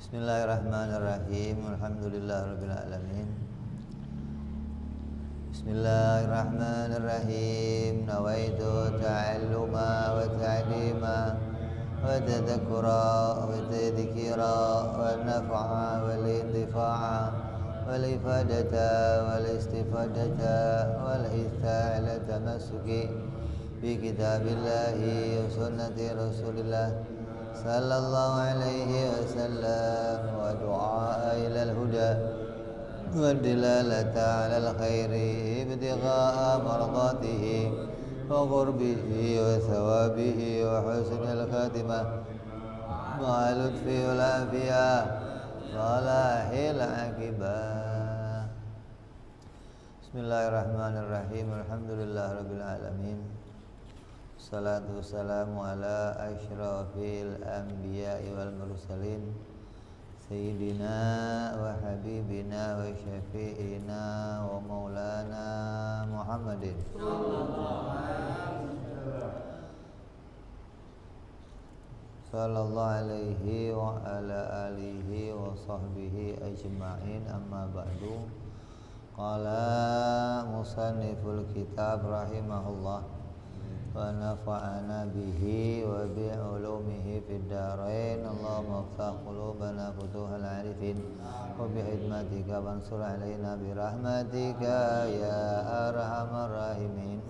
Bismillahirrahmanirrahim. Alhamdulillahirabbil alamin. Bismillahirrahmanirrahim. Nawaitu ta'alluma wa ta'lima wa tadhakkura wa tadhkira wa naf'a wal intifa'a wal ifadata wal istifadata wal ista'ala tamassuki bi kitabillahi wa sunnati rasulillah sallallahu alaihi wasallam wa du'a ila al-huda wa dilalata ala al-khairi ibtigha'a mardatihi wa qurbihi wa thawabihi wa husnil khatimah wa lutfi wal afiyah salahil aqibah. Bismillahirrahmanirrahim. Alhamdulillahirabbil alamin. Salatu wassalamu ala asyrafil anbiya'i wal mursalin Sayyidina wa habibina wa syafi'ina wa maulana Muhammadin sallallahu alaihi wa ala alihi wa sahbihi ajma'in, amma ba'du. Qala musanniful kitab rahimahullah wa nafa'ana bihi wa bi'ulumihi fid darain. Allahumma iftah qulubana futuhal arifin wa bihidmatika wansur alaina birahmatika ya arhamar rahimin.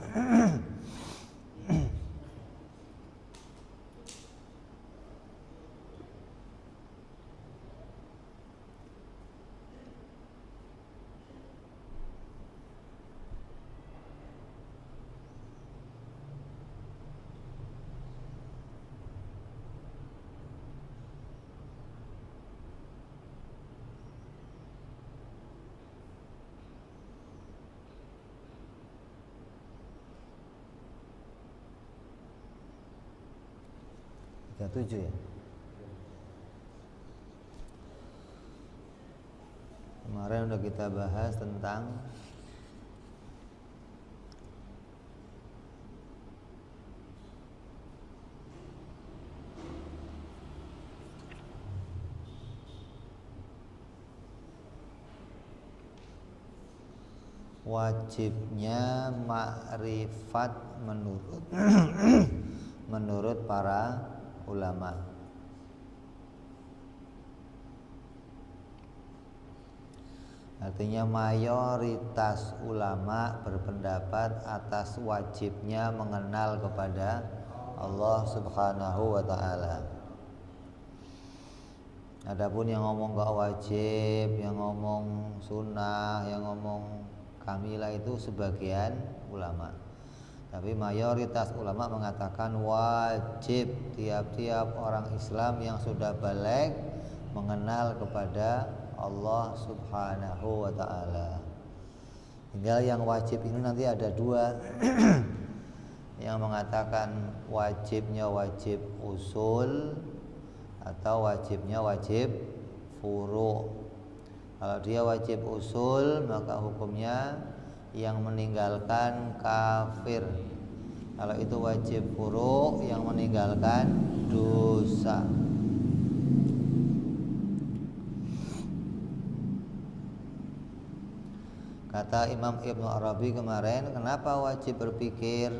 Tujuh ya. Kemarin udah kita bahas tentang wajibnya makrifat menurut para ulama. Artinya mayoritas ulama berpendapat atas wajibnya mengenal kepada Allah Subhanahu wa ta'ala. Adapun yang ngomong gak wajib, yang ngomong sunnah, yang ngomong kamilah itu sebagian ulama. Tapi mayoritas ulama mengatakan wajib tiap-tiap orang Islam yang sudah baligh mengenal kepada Allah Subhanahu wa ta'ala. Tinggal yang wajib ini nanti ada dua. Yang mengatakan wajibnya wajib usul atau wajibnya wajib furu'. Kalau dia wajib usul maka hukumnya yang meninggalkan kafir. Kalau itu wajib furu', yang meninggalkan dosa. Kata Imam Ibnu Arabi kemarin, kenapa wajib berpikir?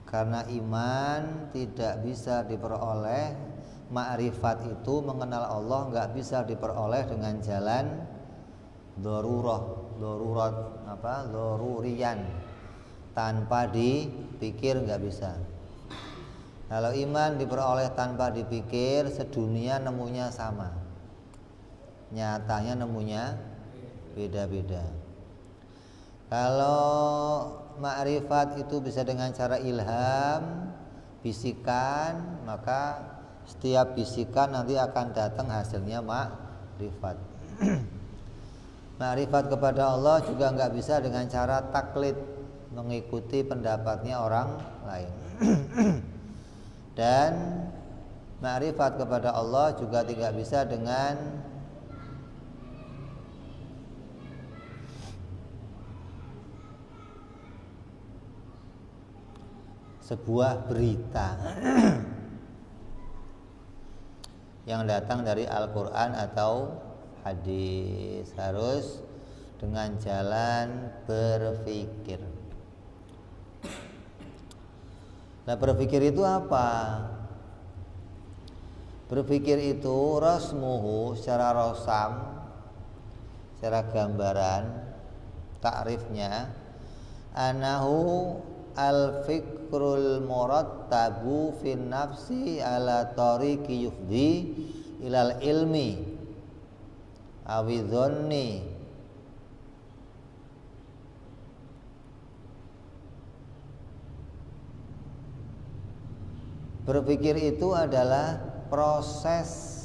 Karena iman tidak bisa diperoleh, makrifat itu mengenal Allah nggak bisa diperoleh dengan jalan dorurian, tanpa dipikir nggak bisa. Kalau iman diperoleh tanpa dipikir, sedunia nemunya sama, nyatanya nemunya beda-beda. Kalau makrifat itu bisa dengan cara ilham, bisikan, maka setiap bisikan nanti akan datang hasilnya makrifat. Makrifat kepada Allah juga nggak bisa dengan cara taklid, mengikuti pendapatnya orang lain. Dan makrifat kepada Allah juga tidak bisa dengan sebuah berita. yang datang dari Al-Quran atau hadis, harus dengan jalan berpikir. Nah, berpikir itu apa? Berpikir itu rasmuhu secara rosam, secara gambaran, takrifnya anahu al-fikrul murattabu fin nafsi ala tariqi yufdi ilal ilmi awidhonni. Berpikir itu adalah proses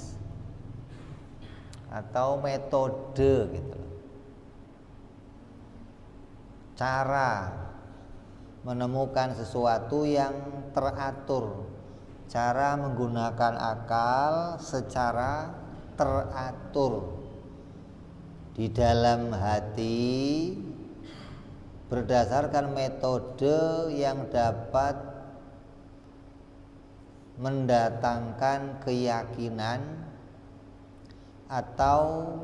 atau metode gitu, cara menemukan sesuatu yang teratur, cara menggunakan akal secara teratur di dalam hati berdasarkan metode yang dapat mendatangkan keyakinan atau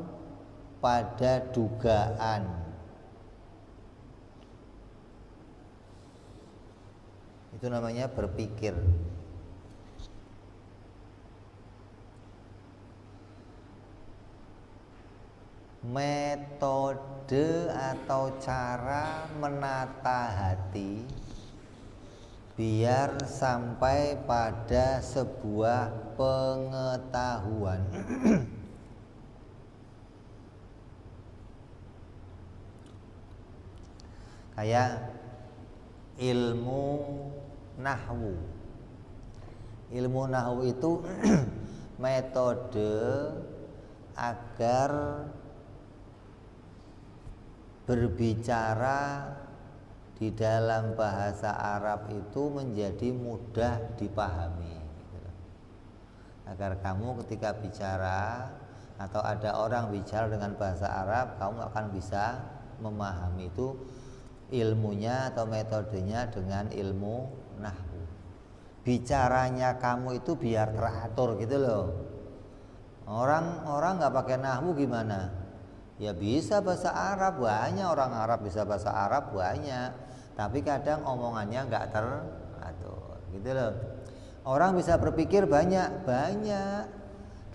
pada dugaan. Itu namanya berpikir. Metode atau cara menata hati biar sampai pada sebuah pengetahuan. Kayak ilmu nahwu. Ilmu nahwu itu metode agar berbicara di dalam bahasa Arab itu menjadi mudah dipahami, agar kamu ketika bicara atau ada orang bicara dengan bahasa Arab, kamu akan bisa memahami. Itu ilmunya atau metodenya dengan ilmu nahwu. Bicaranya kamu itu biar teratur gitu loh. Orang nggak pakai nahwu gimana? Ya bisa bahasa Arab, banyak orang Arab bisa bahasa Arab banyak, tapi kadang omongannya nggak teratur gitu loh. Orang bisa berpikir banyak,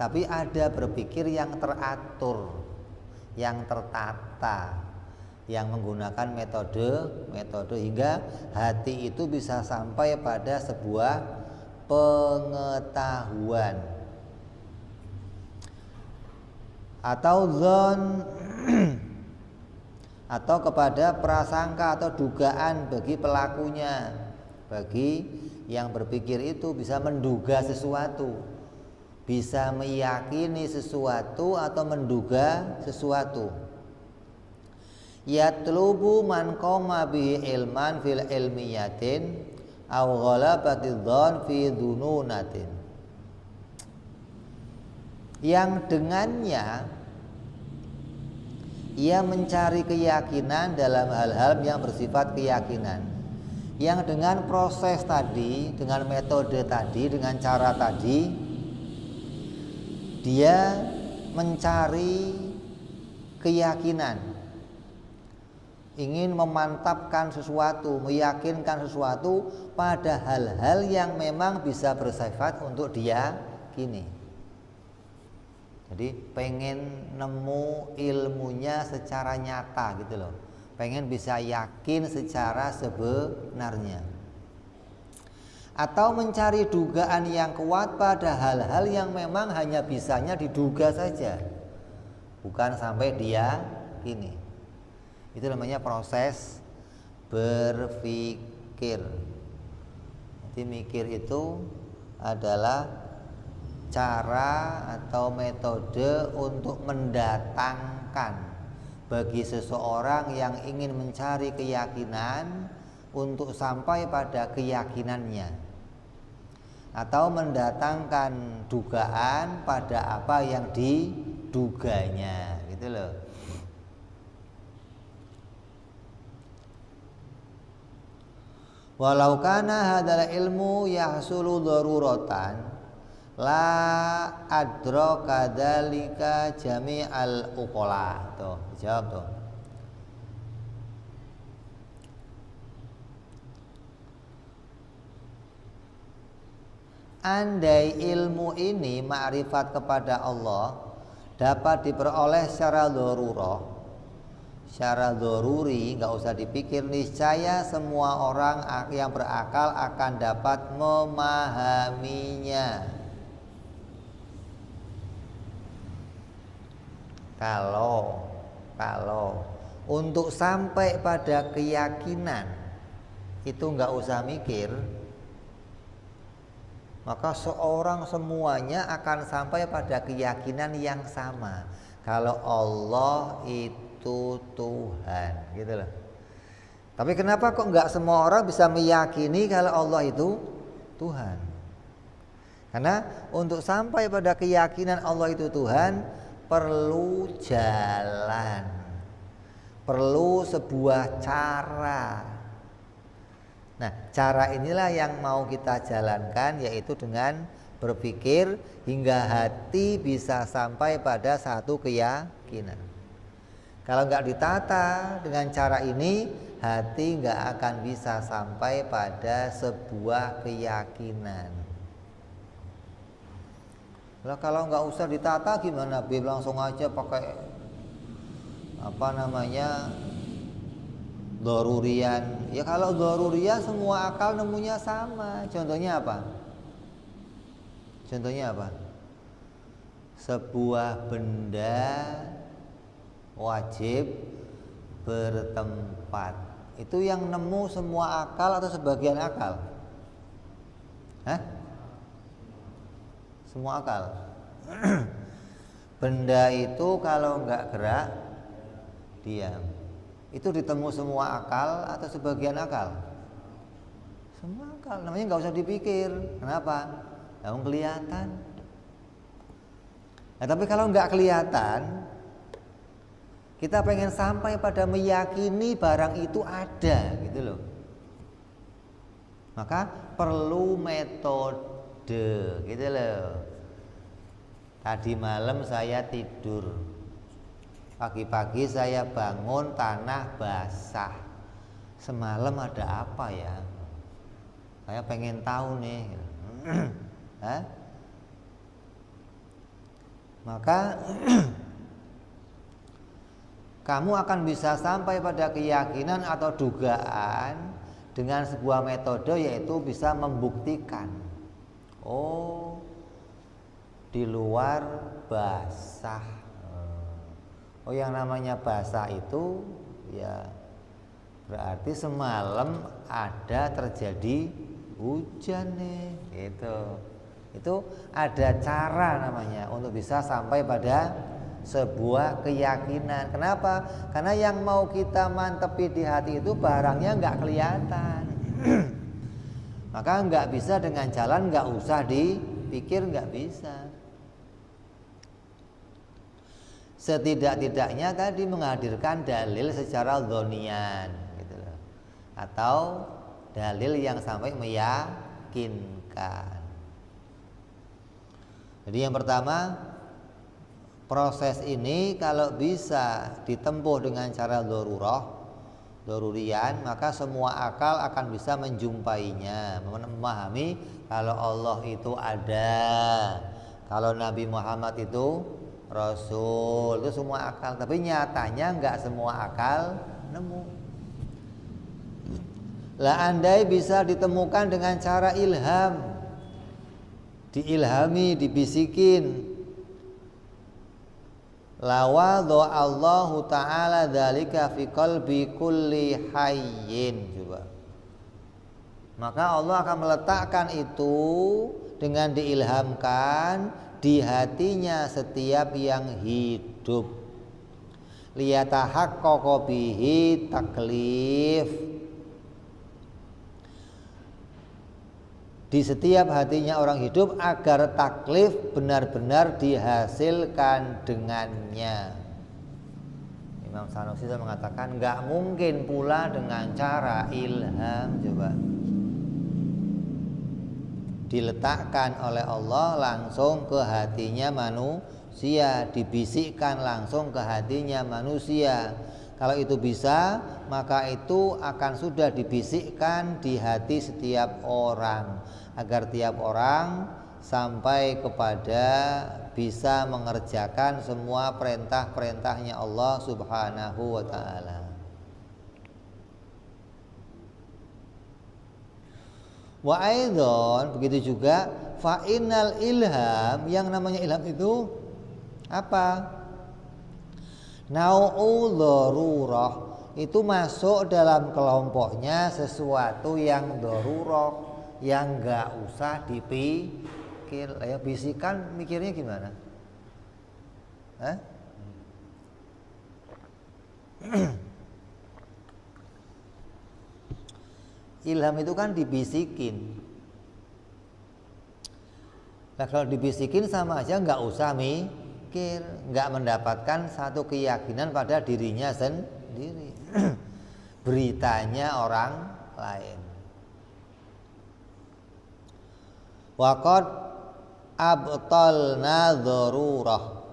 tapi ada berpikir yang teratur, yang tertata, yang menggunakan metode hingga hati itu bisa sampai pada sebuah pengetahuan. Atau zon atau kepada prasangka atau dugaan bagi pelakunya, bagi yang berpikir itu bisa menduga sesuatu, bisa meyakini sesuatu atau menduga sesuatu. Yatlubu man qama bihi ilman fil ilmiyatin aw ghalabati dzan fi dununatin, yang dengannya ia mencari keyakinan dalam hal-hal yang bersifat keyakinan, yang dengan proses tadi, dengan metode tadi, dengan cara tadi, dia mencari keyakinan, ingin memantapkan sesuatu, meyakinkan sesuatu pada hal-hal yang memang bisa bersifat untuk dia kini. Jadi pengen nemu ilmunya secara nyata gitu loh, pengen bisa yakin secara sebenarnya. Atau mencari dugaan yang kuat pada hal-hal yang memang hanya bisanya diduga saja, bukan sampai dia kini. Itu namanya proses berpikir. Jadi mikir itu adalah cara atau metode untuk mendatangkan bagi seseorang yang ingin mencari keyakinan untuk sampai pada keyakinannya, atau mendatangkan dugaan pada apa yang diduganya gitu loh. Walau kana hadzal ilmu yahsulu daruratan, la adraka dzalika jami'al uqala. Tuh, jawab tuh. Andai ilmu ini, ma'rifat kepada Allah, dapat diperoleh secara darurah, secara daruri, nggak usah dipikir, niscaya semua orang yang berakal akan dapat memahaminya. Kalau untuk sampai pada keyakinan itu nggak usah mikir, maka seorang semuanya akan sampai pada keyakinan yang sama. Kalau Allah itu Tuhan, gitu loh. Tapi kenapa kok nggak semua orang bisa meyakini kalau Allah itu Tuhan? Karena untuk sampai pada keyakinan Allah itu Tuhan perlu jalan, perlu sebuah cara. Nah, cara inilah yang mau kita jalankan, yaitu dengan berpikir hingga hati bisa sampai pada satu keyakinan. Kalau nggak ditata dengan cara ini, hati nggak akan bisa sampai pada sebuah keyakinan. Lah kalau nggak usah ditata gimana? Beb, langsung aja pakai darurian. Ya kalau darurian semua akal nemunya sama. Contohnya apa? Sebuah benda wajib bertempat. Itu yang nemu semua akal atau sebagian akal? Hah? Semua akal. Benda itu kalau nggak gerak, diam. Itu ditemu semua akal atau sebagian akal? Semua akal. Namanya nggak usah dipikir. Kenapa? Yang kelihatan. Nah, tapi kalau nggak kelihatan, kita pengen sampai pada meyakini barang itu ada, gitu loh. Maka perlu metode, gitu loh. Tadi malam saya tidur, pagi-pagi saya bangun tanah basah. Semalam ada apa ya? Saya pengen tahu nih. Hah? Maka kamu akan bisa sampai pada keyakinan atau dugaan dengan sebuah metode, yaitu bisa membuktikan. Oh, di luar basah. Oh, yang namanya basah itu ya berarti semalam ada terjadi hujan nih, gitu. Itu ada cara namanya untuk bisa sampai pada sebuah keyakinan. Kenapa? Karena yang mau kita mantepi di hati itu barangnya nggak kelihatan. Maka nggak bisa dengan jalan nggak usah dipikir, nggak bisa. Setidak-tidaknya tadi menghadirkan dalil secara dzonian, gitu loh. Atau dalil yang sampai meyakinkan. Jadi yang pertama, proses ini kalau bisa ditempuh dengan cara darurian, maka semua akal akan bisa menjumpainya, memahami kalau Allah itu ada, kalau Nabi Muhammad itu Rasul, itu semua akal. Tapi nyatanya nggak semua akal nemu. Lah andai bisa ditemukan dengan cara ilham, diilhami, dibisikin, lawadha Allahu ta'ala dzalika fi qalbi kulli hayyin, coba. Maka Allah akan meletakkan itu dengan diilhamkan di hatinya setiap yang hidup. Liyatahaqqaqa bihi taklif. Di setiap hatinya orang hidup agar taklif benar-benar dihasilkan dengannya. Imam Sanusi mengatakan nggak mungkin pula dengan cara ilham, coba. diletakkan oleh Allah langsung ke hatinya manusia, dibisikkan langsung ke hatinya manusia. Kalau itu bisa, maka itu akan sudah dibisikkan di hati setiap orang, agar tiap orang sampai kepada bisa mengerjakan semua perintah-perintahnya Allah Subhanahu wa ta'ala. Wa aidon, begitu juga fa innal ilham, yang namanya ilham itu apa? Nau'u darurah, itu masuk dalam kelompoknya sesuatu yang darurah, yang enggak usah dipikir. Ya, bisikan mikirnya gimana? Hah? Ilham itu kan dibisikin. Nah, kalau dibisikin sama aja nggak usah mikir, nggak mendapatkan satu keyakinan pada dirinya sendiri. Beritanya orang lain. Waqad abtalna darurah.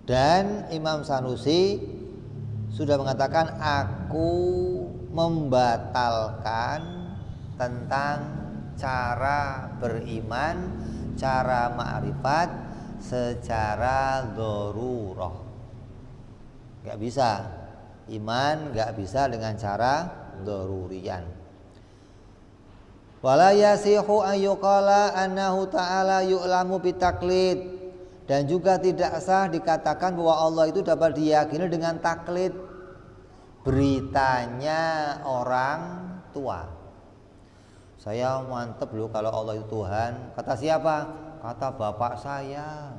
Dan Imam Sanusi sudah mengatakan, aku membatalkan tentang cara beriman, cara ma'rifat secara darurah. Gak bisa, iman gak bisa dengan cara darurian. Wala yasihu ayyuqala annahu ta'ala yu'lamu bitaklid. Dan juga tidak sah dikatakan bahwa Allah itu dapat diyakini dengan taklid, beritanya orang tua. Saya mantep loh kalau Allah itu Tuhan. Kata siapa? Kata bapak saya.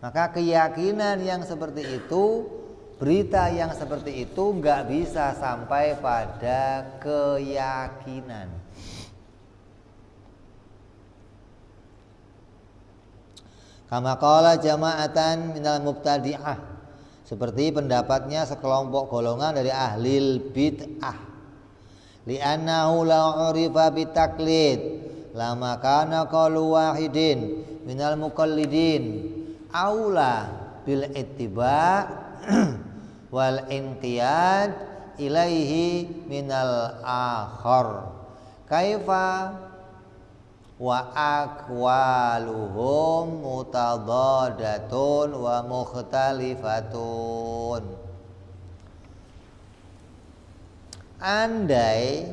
Maka keyakinan yang seperti itu, berita yang seperti itu nggak bisa sampai pada keyakinan. Kama qala jama'atan minal mubtadi'ah, seperti pendapatnya sekelompok golongan dari ahlil bid'ah. Li'annahu la urifa bitaklid lama kana qalu wahidin minal muqallidin aula bil ittiba' wal inqiyad ilaihi minal akhar. Kaifa wa aqwaluhum mutadadatun wa mukhtalifatun. Andai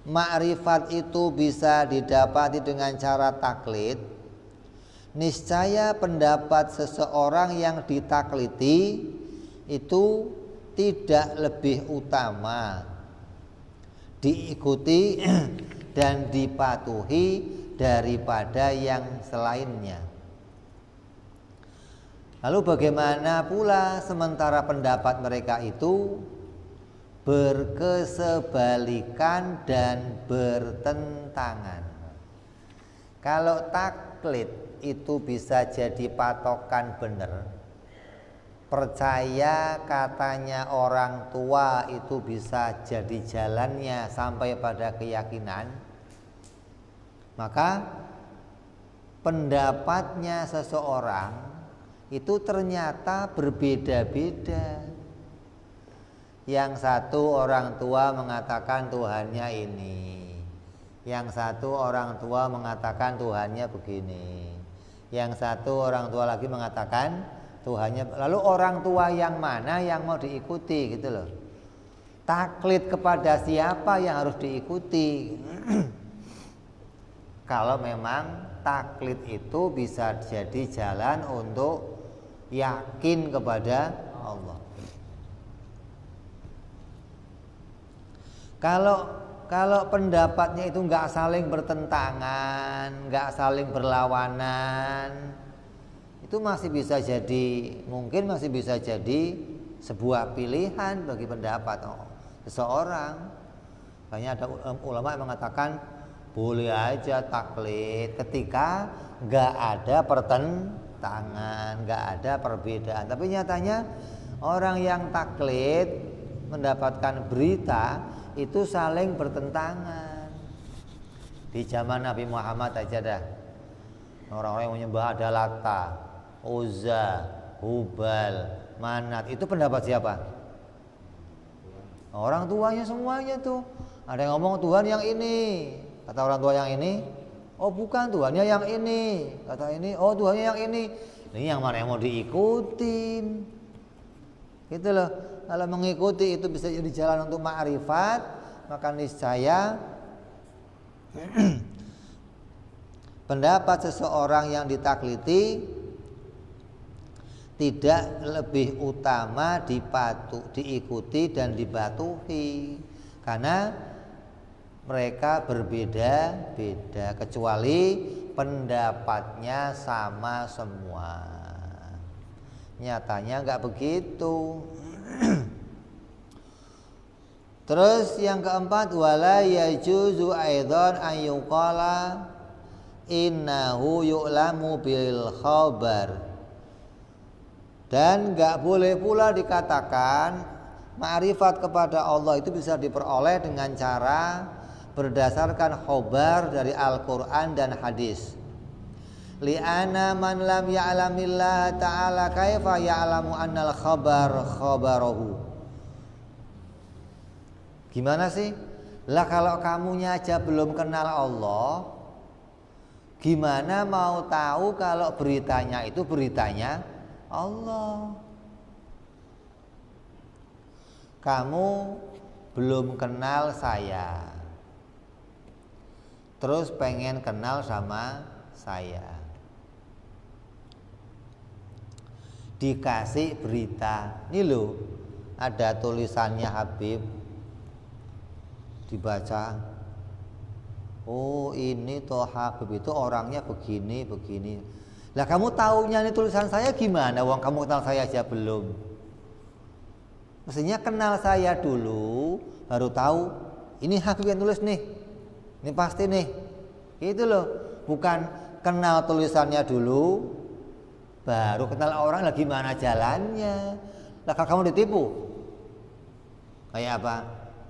makrifat itu bisa didapati dengan cara taklid, niscaya pendapat seseorang yang ditakliti itu tidak lebih utama diikuti dan dipatuhi daripada yang selainnya. Lalu bagaimana pula sementara pendapat mereka itu berkesebalikan dan bertentangan? Kalau taklid itu bisa jadi patokan benar, percaya katanya orang tua itu bisa jadi jalannya sampai pada keyakinan, maka pendapatnya seseorang itu ternyata berbeda-beda. Yang satu orang tua mengatakan Tuhannya ini, yang satu orang tua mengatakan Tuhannya begini, yang satu orang tua lagi mengatakan Tuhannya. Lalu orang tua yang mana yang mau diikuti gitu loh. Taklid kepada siapa yang harus diikuti? Kalau memang taklid itu bisa jadi jalan untuk yakin kepada Allah. Kalau pendapatnya itu nggak saling bertentangan, nggak saling berlawanan, itu masih bisa jadi, mungkin masih bisa jadi sebuah pilihan bagi pendapat seseorang. Makanya ada ulama yang mengatakan boleh aja taklid ketika nggak ada pertentangan, nggak ada perbedaan. Tapi nyatanya orang yang taklid mendapatkan berita itu saling bertentangan. Di zaman Nabi Muhammad aja dah, orang-orang yang menyembah ada Lata, Uzza, Hubal, Manat, itu pendapat siapa? Orang tuanya semuanya tuh. Ada yang ngomong Tuhan yang ini, kata orang tua yang ini, oh bukan, Tuhannya yang ini, kata ini, oh Tuhannya yang ini. Ini yang mana yang mau diikutin? Gitu loh. Kalau mengikuti itu bisa jadi jalan untuk ma'rifat, maka niscaya pendapat seseorang yang ditakliti tidak lebih utama diikuti dan dipatuhi, karena mereka berbeda-beda, kecuali pendapatnya sama semua. Nyatanya nggak begitu. Terus yang keempat, wala yajuzu aidan an yuqala innahu yu'lamu bil khabar. Dan nggak boleh pula dikatakan ma'rifat kepada Allah itu bisa diperoleh dengan cara berdasarkan khobar dari Al-Quran dan hadis. Li'ana man lam ya'lamillah ta'ala kaifa ya'lamu annal khabar khabarahu. Gimana sih? Lah kalau kamunya aja belum kenal Allah, gimana mau tahu kalau beritanya itu beritanya Allah? Kamu belum kenal saya, terus pengen kenal sama saya, dikasih berita, ini loh ada tulisannya Habib, dibaca, oh ini toh Habib itu orangnya begini begini. Lah kamu taunya ini tulisan saya gimana? Wong kamu kenal saya aja belum. Mestinya kenal saya dulu, baru tahu ini Habib yang tulis nih, ini pasti nih, gitu loh. Bukan kenal tulisannya dulu, baru kenal orang lagi mana jalannya. Lah kalau kamu ditipu, kayak apa?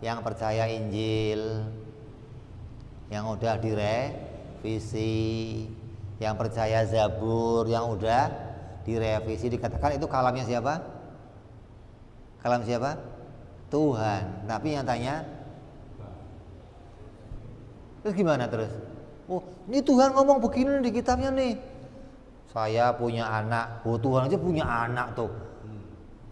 Yang percaya Injil, yang udah direvisi, yang percaya Zabur, yang udah direvisi, dikatakan itu kalamnya siapa? Kalam siapa? Tuhan. Tapi nyatanya, terus gimana terus? Oh, ini Tuhan ngomong begini di kitabnya nih. Saya punya anak. Oh, Tuhan aja punya anak tuh.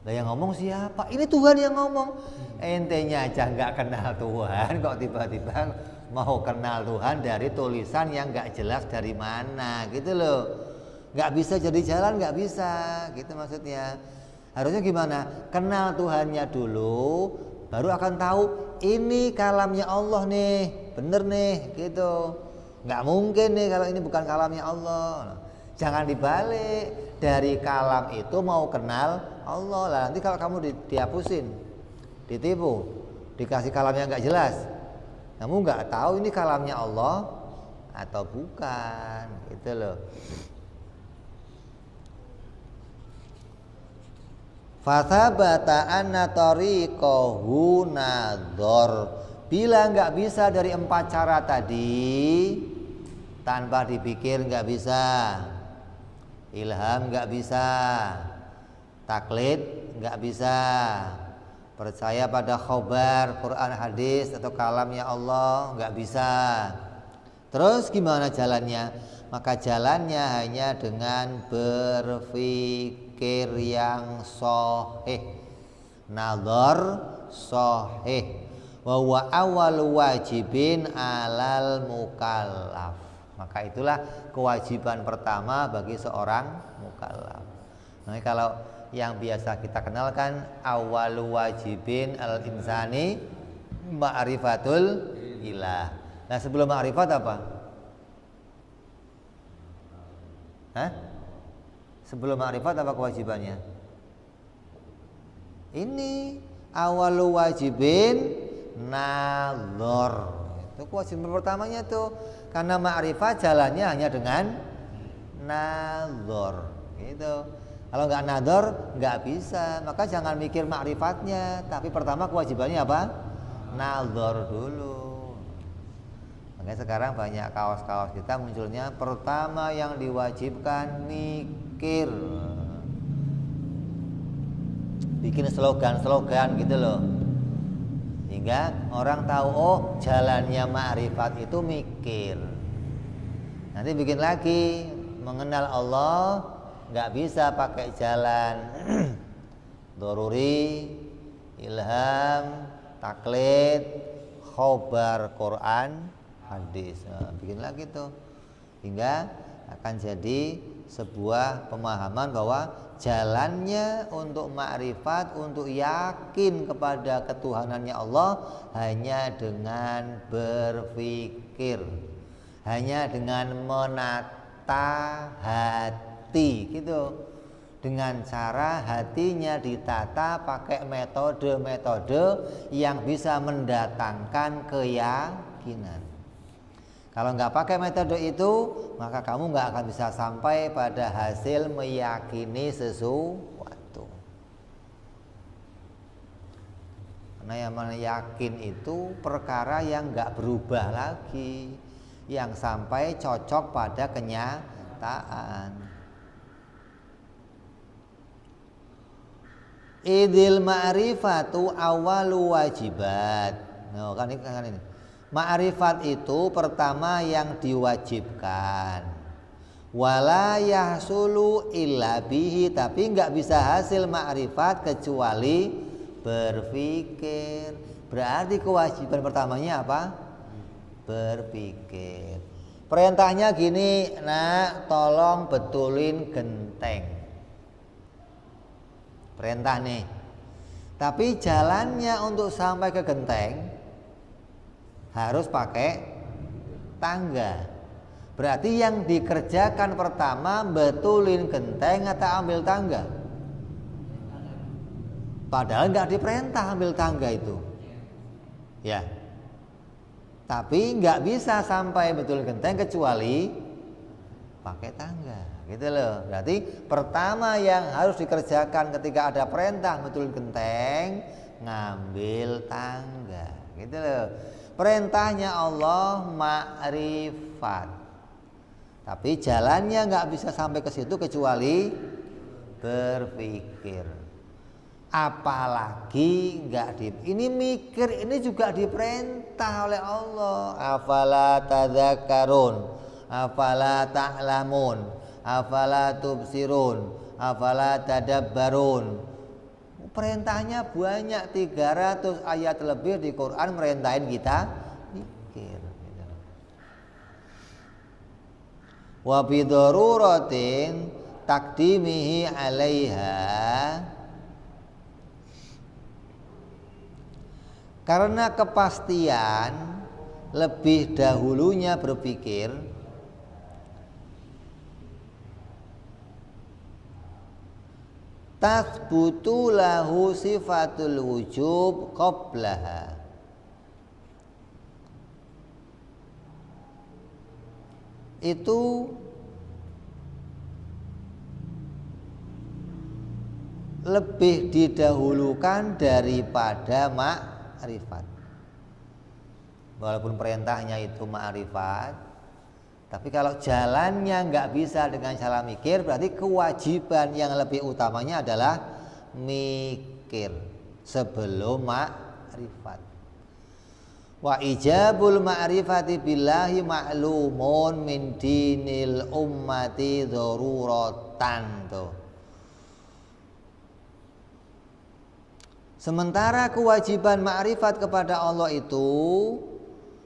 Lah yang ngomong siapa? Ini Tuhan yang ngomong. Entenya aja nggak kenal Tuhan, kok tiba-tiba mau kenal Tuhan dari tulisan yang nggak jelas dari mana, gitu loh. Nggak bisa jadi jalan, nggak bisa, gitu maksudnya. Harusnya gimana? Kenal Tuhannya dulu, baru akan tahu ini kalamnya Allah nih, bener nih, gitu. Nggak mungkin nih kalau ini bukan kalamnya Allah. Jangan dibalik, dari kalam itu mau kenal Allah. Lah nanti kalau kamu dihapusin, ditipu, dikasih kalam yang nggak jelas, kamu nggak tahu ini kalamnya Allah atau bukan, gitu loh. Fathabata anna tariqahu nadhar. Bila nggak bisa dari 4 cara tadi, tanpa dipikir nggak bisa, ilham nggak bisa, taklid nggak bisa, percaya pada khobar, Quran, hadis atau kalamnya Allah nggak bisa. Terus gimana jalannya? Maka jalannya hanya dengan berpikir yang sahih, nazar sahih. Wa huwa awal wajibin alal mukallaf. Maka itulah kewajiban pertama bagi seorang mukallaf. Nah, kalau yang biasa kita kenalkan awal wajibin al insani ma'rifatul ilah. Nah, sebelum ma'rifat apa? Hah? Sebelum ma'rifat apa kewajibannya? Ini awal wajibin nazar. Itu kewajiban pertamanya tuh. Karena ma'rifat jalannya hanya dengan nazar. Gitu. Kalau nggak nador, nggak bisa. Maka jangan mikir ma'rifatnya, tapi pertama kewajibannya apa? Nador dulu. Makanya sekarang banyak kaos-kaos kita munculnya pertama yang diwajibkan mikir. Bikin slogan-slogan gitu loh. Sehingga orang tahu, oh jalannya ma'rifat itu mikir. Nanti bikin lagi, mengenal Allah nggak bisa pakai jalan doruri, ilham, taklid, khobar Quran, hadis. Nah, bikin lagi tuh, hingga akan jadi sebuah pemahaman bahwa jalannya untuk ma'rifat, untuk yakin kepada ketuhanannya Allah hanya dengan berpikir, hanya dengan menata hati gitu, dengan cara hatinya ditata pakai metode-metode yang bisa mendatangkan keyakinan. Kalau nggak pakai metode itu, maka kamu nggak akan bisa sampai pada hasil meyakini sesuatu. Karena yang yakin itu perkara yang nggak berubah lagi, yang sampai cocok pada kenyataan. Idil ma'rifatu awalu wajibat. Nah, kan ini. Ma'rifat itu pertama yang diwajibkan. Wala yahsulu illa bihi, tapi nggak bisa hasil ma'rifat kecuali berpikir. Berarti kewajiban pertamanya apa? Berpikir. Perintahnya gini, nak, tolong betulin genteng. Perintah nih. Tapi jalannya untuk sampai ke genteng harus pakai tangga. Berarti yang dikerjakan pertama betulin genteng atau ambil tangga? Padahal nggak diperintah ambil tangga itu, ya. Tapi nggak bisa sampai betulin genteng kecuali pakai tangga, gitu loh. Berarti pertama yang harus dikerjakan ketika ada perintah betulin genteng, ngambil tangga, gitu loh. Perintahnya Allah ma'rifat, tapi jalannya nggak bisa sampai ke situ kecuali berpikir. Apalagi ini mikir, ini juga diperintah oleh Allah. Afala tadzakarun, afala ta'lamun, afala tubsirun, afala tadabbarun. Perintahnya banyak, 300 ayat lebih di Quran merintahin kita mikir. Wa bidaruratin takdimihi 'alaiha, karena kepastian lebih dahulunya berpikir. Tathbutu lahu sifatul wujub qablaha, itu lebih didahulukan daripada ma'rifat. Walaupun perintahnya itu ma'rifat, tapi kalau jalannya nggak bisa dengan cara mikir, berarti kewajiban yang lebih utamanya adalah mikir sebelum ma'rifat. Wa ijabul ma'rifati billahi ma'lumun min dinil ummati daruratan. Sementara kewajiban ma'rifat kepada Allah itu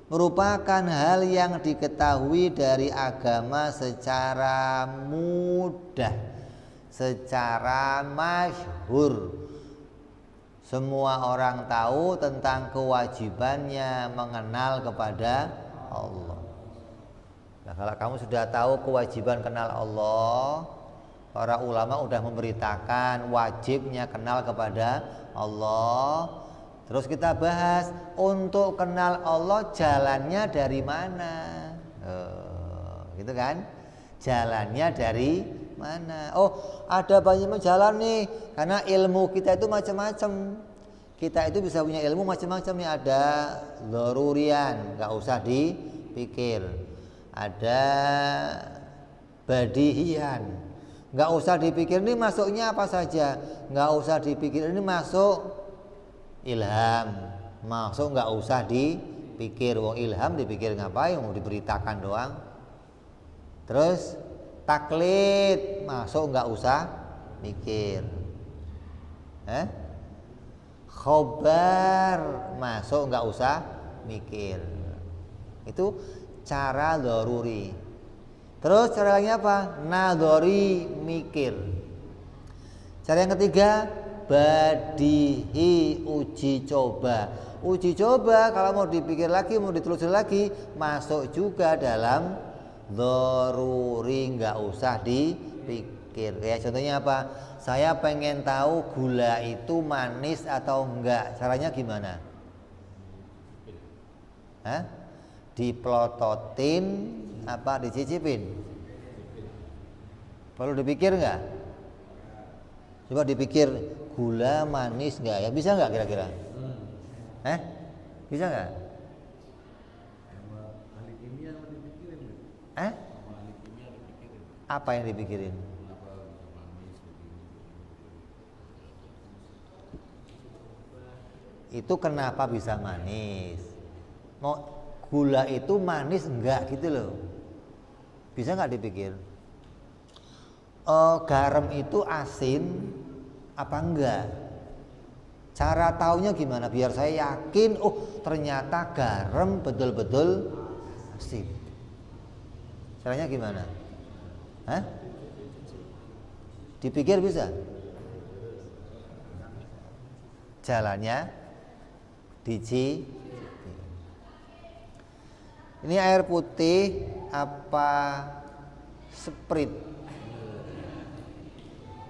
merupakan hal yang diketahui dari agama secara mudah, secara masyhur. Semua orang tahu tentang kewajibannya mengenal kepada Allah. Nah, kalau kamu sudah tahu kewajiban kenal Allah, para ulama sudah memberitakan wajibnya kenal kepada Allah. Terus kita bahas untuk kenal Allah jalannya dari mana, gitu kan? Jalannya dari mana? Oh, ada banyak jalan nih. Karena ilmu kita itu macam-macam. Kita itu bisa punya ilmu macam-macam nih. Ada dzarurian, nggak usah dipikir. Ada badihian, nggak usah dipikir ini masuknya apa saja. Nggak usah dipikir ini masuk ilham. Masuk nggak usah dipikir. Wong ilham dipikir ngapain? Mau diberitakan doang. Terus taklid masuk nggak usah mikir. Khobar masuk nggak usah mikir. Itu cara daruri. Terus cara lainnya apa? Nadori, mikir. Cara yang ketiga badihi, uji coba. Uji coba kalau mau dipikir lagi, mau ditelusuri lagi, masuk juga dalam daruri, nggak usah dipikir. Ya contohnya apa? Saya pengen tahu gula itu manis atau enggak. Caranya gimana? Diplototin apa dicicipin? Perlu dipikir enggak? Coba dipikir gula manis enggak ya? Bisa enggak kira-kira? Bisa enggak? Apa yang dipikirin? Itu kenapa bisa manis? Mau gula itu manis enggak gitu loh. Bisa enggak dipikir? Garam itu asin apa enggak? Cara taunya gimana? Biar saya yakin, oh ternyata garam betul-betul asin. Caranya gimana? Dipikir bisa? Jalannya dici. Ini air putih apa Sprite?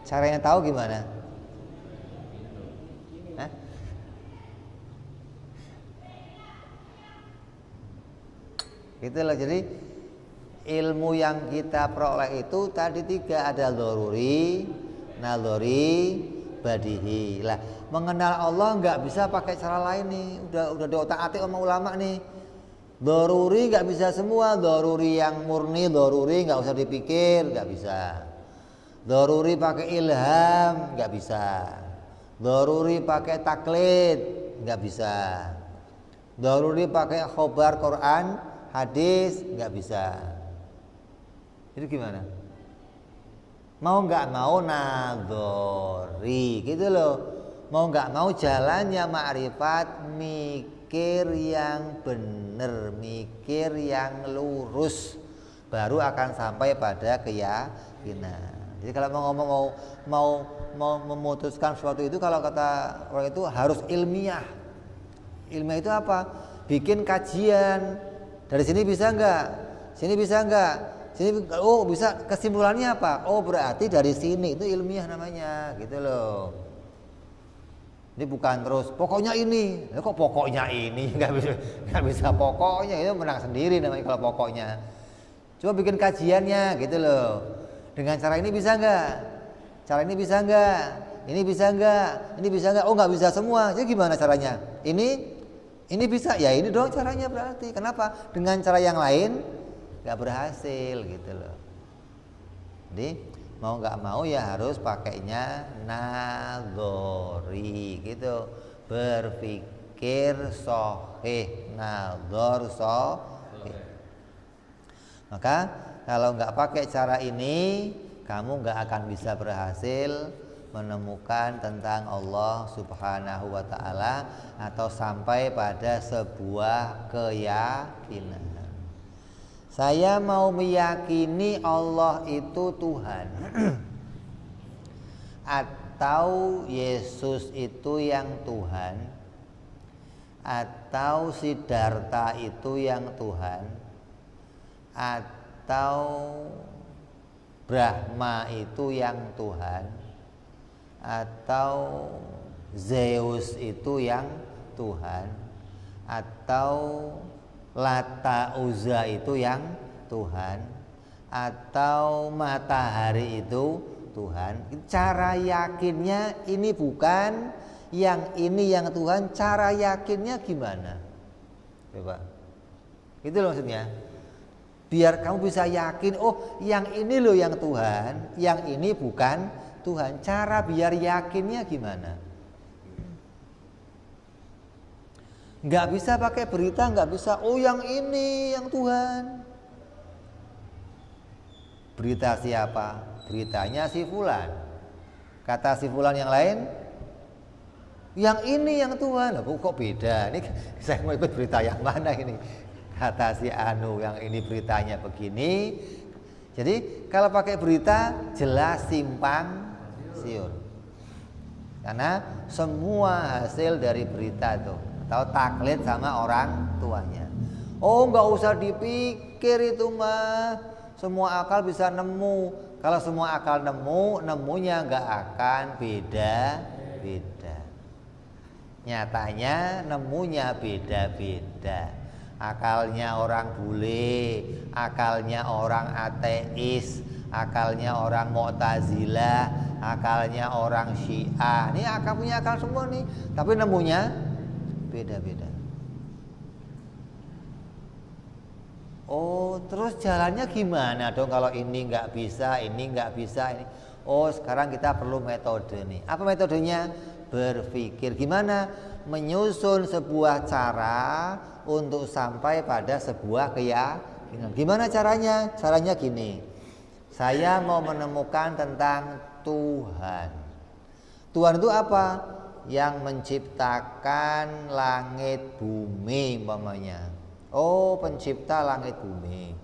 Caranya tahu gimana? Gitu loh. Jadi ilmu yang kita peroleh itu tadi tiga, ada dzaruri, nadzori, badihi. Lah, mengenal Allah nggak bisa pakai cara lain nih. Udah diotak-atik sama ulama nih. Dzaruri nggak bisa semua. Dzaruri yang murni dzaruri nggak usah dipikir, nggak bisa. Dzaruri pakai ilham nggak bisa. Dzaruri pakai taklid nggak bisa. Dzaruri pakai khobar Quran, hadis nggak bisa. Itu gimana? Mau nggak mau nadzori gitu loh. Mau nggak mau jalannya ma'rifat, mikir yang benar, mikir yang lurus, baru akan sampai pada keyakinan. Jadi kalau mau ngomong mau memutuskan sesuatu itu, kalau kata orang itu harus ilmiah. Ilmiah itu apa? Bikin kajian. Dari sini bisa nggak? Sini bisa nggak? Sini oh bisa, kesimpulannya apa? Oh berarti dari sini, itu ilmiah namanya, gitu loh. Ini bukan terus pokoknya ini. Kok pokoknya ini? Nggak bisa pokoknya, itu menang sendiri namanya kalau pokoknya. Coba bikin kajiannya, gitu loh. Dengan cara ini bisa nggak? Cara ini bisa nggak? Ini bisa nggak? Ini bisa nggak? Oh nggak bisa semua. Jadi gimana caranya? Ini bisa, ya ini doang caranya berarti. Kenapa? Dengan cara yang lain nggak berhasil gitu loh. Jadi mau nggak mau ya harus pakainya nadzori gitu. Berpikir sahih, nadzor sahih. Maka kalau nggak pakai cara ini, kamu nggak akan bisa berhasil menemukan tentang Allah Subhanahu wa ta'ala atau sampai pada sebuah keyakinan. Saya mau meyakini Allah itu Tuhan atau Yesus itu yang Tuhan, atau Siddhartha itu yang Tuhan, atau Brahma itu yang Tuhan, atau Zeus itu yang Tuhan, atau Lata Uzza itu yang Tuhan, atau matahari itu Tuhan. Cara yakinnya ini bukan, yang ini yang Tuhan. Cara yakinnya gimana? Coba. Itu loh maksudnya. Biar kamu bisa yakin, oh yang ini loh yang Tuhan, yang ini bukan Tuhan. Cara biar yakinnya gimana? Nggak bisa pakai berita, nggak bisa, oh yang ini yang Tuhan. Berita siapa? Beritanya si fulan. Kata si fulan yang lain, yang ini yang Tuhan. Loh, kok beda? Ini saya mau ikut berita yang mana ini? Kata si anu, yang ini beritanya begini. Jadi kalau pakai berita jelas simpang siur. Karena semua hasil dari berita tuh, atau taklid sama orang tuanya. Oh, nggak usah dipikir itu mah, semua akal bisa nemu. Kalau semua akal nemu, nemunya nggak akan beda-beda. Nyatanya nemunya beda-beda. Akalnya orang bule, akalnya orang ateis, akalnya orang Mu'tazilah, akalnya orang Syiah. Ini akal punya akal semua nih, tapi nemunya beda-beda. Oh, terus jalannya gimana dong kalau ini nggak bisa, ini nggak bisa, ini. Oh, sekarang kita perlu metode nih. Apa metodenya? Berpikir gimana menyusun sebuah cara untuk sampai pada sebuah keyakinan. Gimana caranya? Caranya gini. Saya mau menemukan tentang Tuhan. Tuhan itu apa? Yang menciptakan langit bumi umpamanya. Oh, pencipta langit bumi.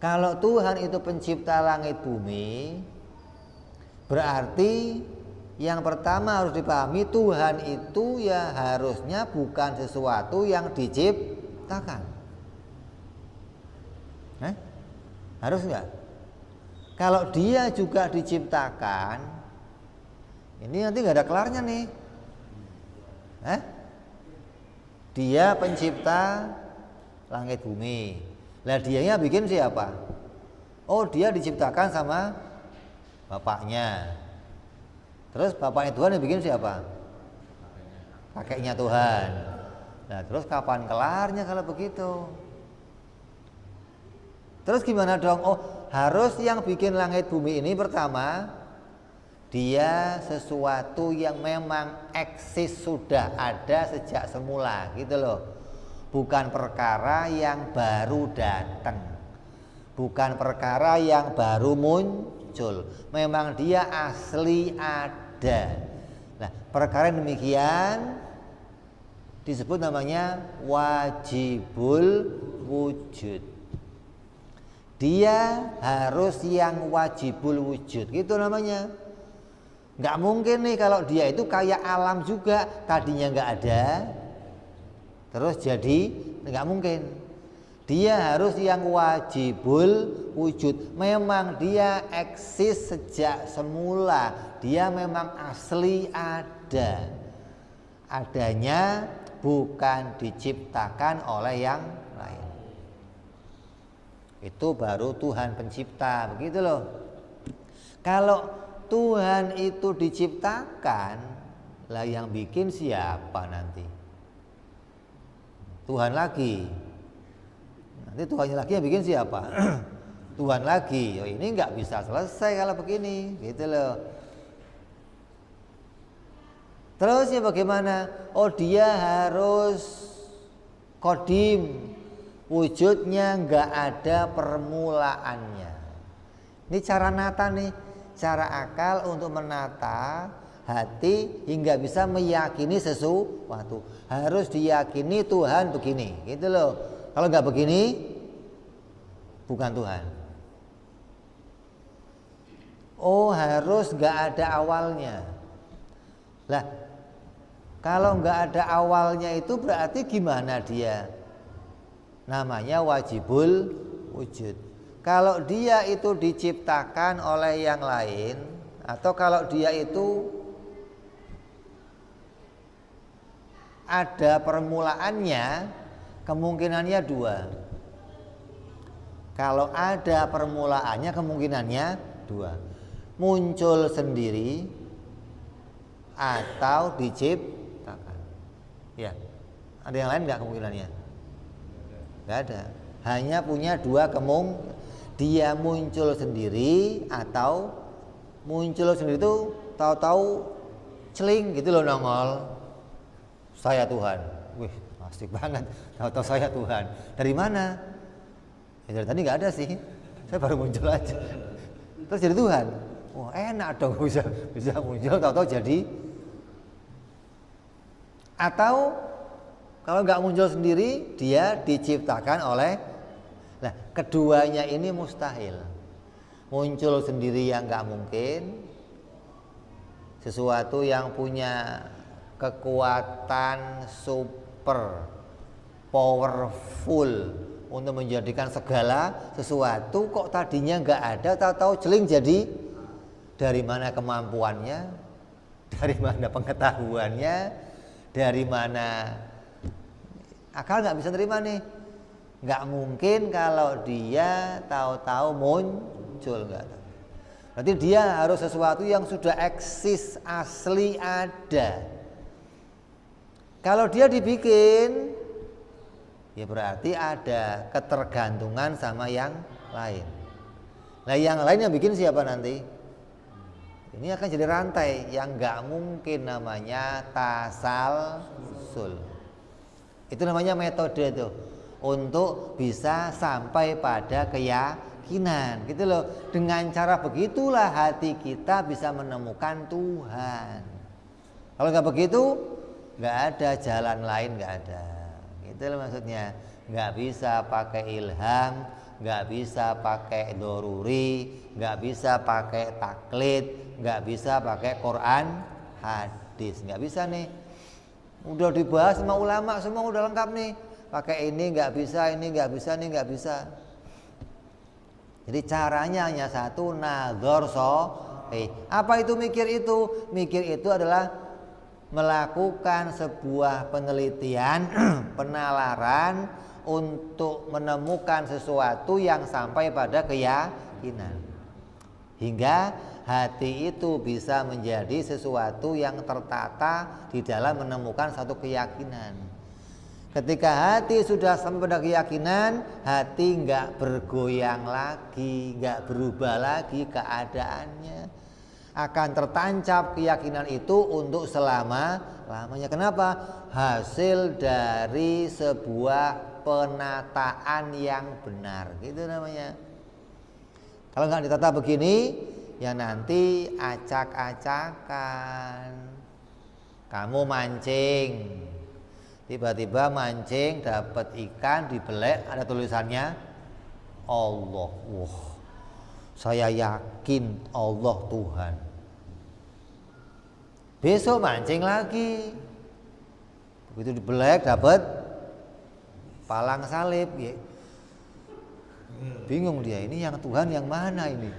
Kalau Tuhan itu pencipta langit bumi, berarti yang pertama harus dipahami, Tuhan itu ya harusnya bukan sesuatu yang diciptakan. Harus enggak? Kalau dia juga diciptakan, ini nanti nggak ada kelarnya nih. Dia pencipta langit bumi. Lah dianya bikin siapa? Oh, dia diciptakan sama bapaknya. Terus bapaknya Tuhan yang bikin siapa? Kakeknya Tuhan. Nah, terus kapan kelarnya kalau begitu? Terus gimana dong? Oh, harus yang bikin langit bumi ini pertama, dia sesuatu yang memang eksis, sudah ada sejak semula gitu loh. Bukan perkara yang baru datang, bukan perkara yang baru muncul. Memang dia asli ada. Nah, perkara yang demikian disebut namanya wajibul wujud. Dia harus yang wajibul wujud, gitu namanya. Nggak mungkin nih kalau dia itu kayak alam juga, tadinya nggak ada, terus jadi, nggak mungkin. Dia harus yang wajibul wujud. Memang dia eksis sejak semula, dia memang asli ada. Adanya bukan diciptakan oleh yang lain. Itu baru Tuhan pencipta, begitu loh. Kalau Tuhan itu diciptakan, lah yang bikin siapa nanti? Tuhan lagi. Nanti Tuhannya lagi yang bikin siapa? Tuhan lagi. Oh, ini nggak bisa selesai kalau begini, gitu loh. Terus ya bagaimana? Oh, dia harus kodim. Wujudnya nggak ada permulaannya. Ini cara nata nih, cara akal untuk menata hati hingga bisa meyakini sesuatu. Harus diyakini Tuhan begini, gitu loh. Kalau nggak begini, bukan Tuhan. Oh, harus nggak ada awalnya. Lah, kalau nggak ada awalnya itu berarti gimana dia? Namanya wajibul wujud. Kalau dia itu diciptakan oleh yang lain, atau kalau dia itu ada permulaannya, kemungkinannya dua. Kalau ada permulaannya kemungkinannya dua. Muncul sendiri atau diciptakan. Ya. Ada yang lain nggak kemungkinannya? Nggak ada. Hanya punya dua kemungkinan. Dia muncul sendiri atau muncul sendiri itu tahu-tahu celing gitu loh nongol. Saya Tuhan. Wih, asik banget. Tahu-tahu saya Tuhan. Dari mana? Ya, dari tadi nggak ada sih. Saya baru muncul aja. Terus jadi Tuhan. Wah, enak dong bisa muncul tahu-tahu jadi. Atau kalau nggak muncul sendiri, dia diciptakan oleh. Nah, keduanya ini mustahil. Muncul sendiri yang nggak mungkin. Sesuatu yang punya kekuatan super powerful untuk menjadikan segala sesuatu kok tadinya nggak ada, tahu-tahu celing jadi. Dari mana kemampuannya, dari mana pengetahuannya, dari mana akal nggak bisa terima nih. Nggak mungkin kalau dia tahu-tahu muncul, nggak tahu. Berarti dia harus sesuatu yang sudah eksis, asli ada. Kalau dia dibikin, ya berarti ada ketergantungan sama yang lain. Nah, yang lain yang bikin siapa nanti? Ini akan jadi rantai yang nggak mungkin, namanya tasalsul. Itu namanya metode tuh untuk bisa sampai pada keyakinan, gitu loh. Dengan cara begitulah hati kita bisa menemukan Tuhan. Kalau nggak begitu, nggak ada jalan lain, nggak ada. Itu loh maksudnya. Nggak bisa pakai ilham, nggak bisa pakai doruri, nggak bisa pakai taklid, nggak bisa pakai Quran, hadis, nggak bisa nih. Udah dibahas sama ulama semua udah lengkap nih. Pakai ini nggak bisa, ini nggak bisa, ini nggak bisa. Jadi caranya hanya satu, nadzor sholih. Apa itu mikir itu? Mikir itu adalah melakukan sebuah penelitian, penalaran untuk menemukan sesuatu yang sampai pada keyakinan. Hingga hati itu bisa menjadi sesuatu yang tertata di dalam menemukan satu keyakinan. Ketika hati sudah sampai pada keyakinan, hati nggak bergoyang lagi, nggak berubah lagi keadaannya. Akan tertancap keyakinan itu untuk selama-lamanya. Kenapa? Hasil dari sebuah penataan yang benar, gitu namanya. Kalau nggak ditata begini, ya nanti acak-acakan. Kamu mancing, tiba-tiba mancing dapat ikan dibelek, ada tulisannya Allah. Wah, saya yakin Allah Tuhan. Besok mancing lagi, begitu dibelek dapat palang salib, ya. Bingung dia, ini yang Tuhan yang mana ini?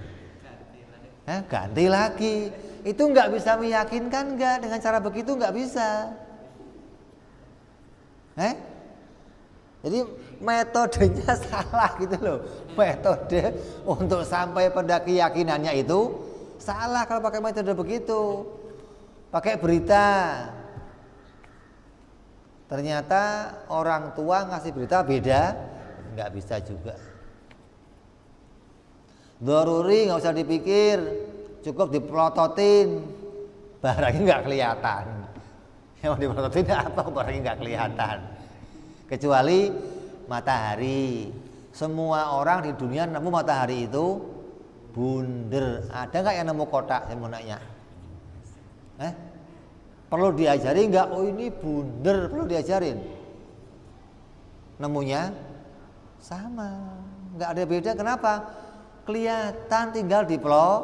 Ganti lagi. Itu nggak bisa meyakinkan, nggak, dengan cara begitu nggak bisa. Jadi metodenya salah gitu loh. Metode untuk sampai pada keyakinannya itu salah kalau pakai metode begitu. Pakai berita, ternyata orang tua ngasih berita beda, nggak bisa juga. Doruri nggak usah dipikir, cukup dipelototin, barangnya nggak kelihatan. Yang dipelototin apa? Barangnya nggak kelihatan. Kecuali matahari. Semua orang di dunia nemu matahari itu bunder. Ada nggak yang nemu kotak? Saya mau nanya. Perlu diajari nggak? Oh ini bunder, perlu diajarin. Nemunya sama, nggak ada beda. Kenapa? Kelihatan, tinggal dipelot.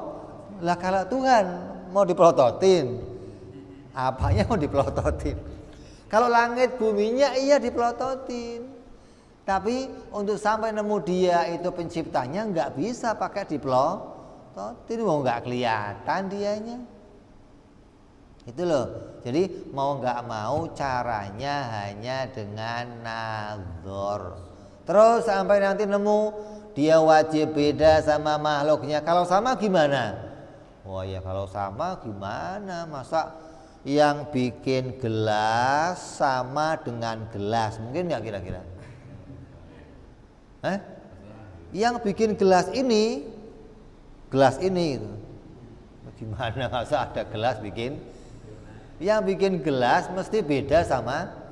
Lah kalau Tuhan mau dipelototin, apanya mau dipelototin? Kalau langit buminya iya dipelototin, tapi untuk sampai nemu dia itu penciptanya nggak bisa pakai dipelototin, mau nggak kelihatan dianya. Itu loh. Jadi mau nggak mau caranya hanya dengan nadzor. Terus sampai nanti nemu dia wajib beda sama makhluknya. Kalau sama gimana? Wah ya kalau sama gimana? Masa yang bikin gelas sama dengan gelas? Mungkin nggak kira-kira? Yang bikin gelas ini gitu. Gimana masa ada gelas bikin? Yang bikin gelas mesti beda sama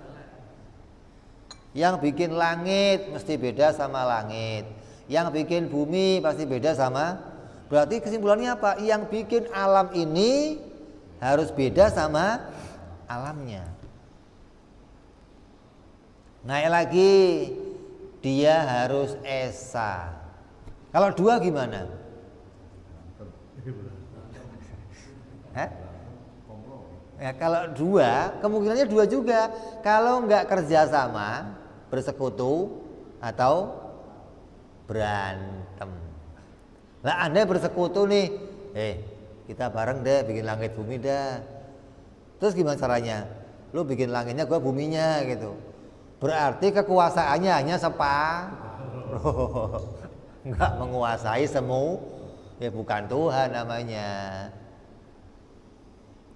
yang bikin langit, mesti beda sama langit. Yang bikin bumi pasti beda sama. Berarti kesimpulannya apa? Yang bikin alam ini harus beda sama alamnya. Naik lagi, dia harus esa. Kalau dua gimana? Ya, kalau dua, kemungkinannya dua juga. Kalau nggak kerjasama, bersekutu atau berantem. Lah Anda bersekutu nih, kita bareng deh bikin langit bumi dah. Terus gimana caranya? Lu bikin langitnya, gua buminya gitu. Berarti kekuasaannya hanya separuh. Nggak menguasai semua, ya bukan Tuhan namanya.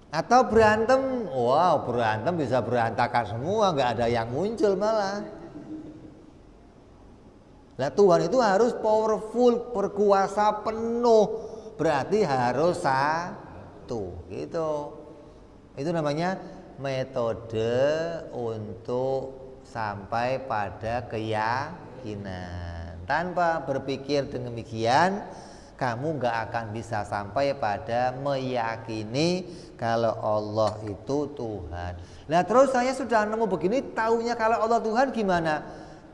Atau berantem, wow berantem bisa berantakan semua, nggak ada yang muncul malah. Nah Tuhan itu harus powerful, berkuasa penuh, berarti harus satu, gitu. Itu namanya metode untuk sampai pada keyakinan. Tanpa berpikir demikian, kamu gak akan bisa sampai pada meyakini kalau Allah itu Tuhan. Nah terus saya sudah nemu begini, taunya kalau Allah Tuhan gimana?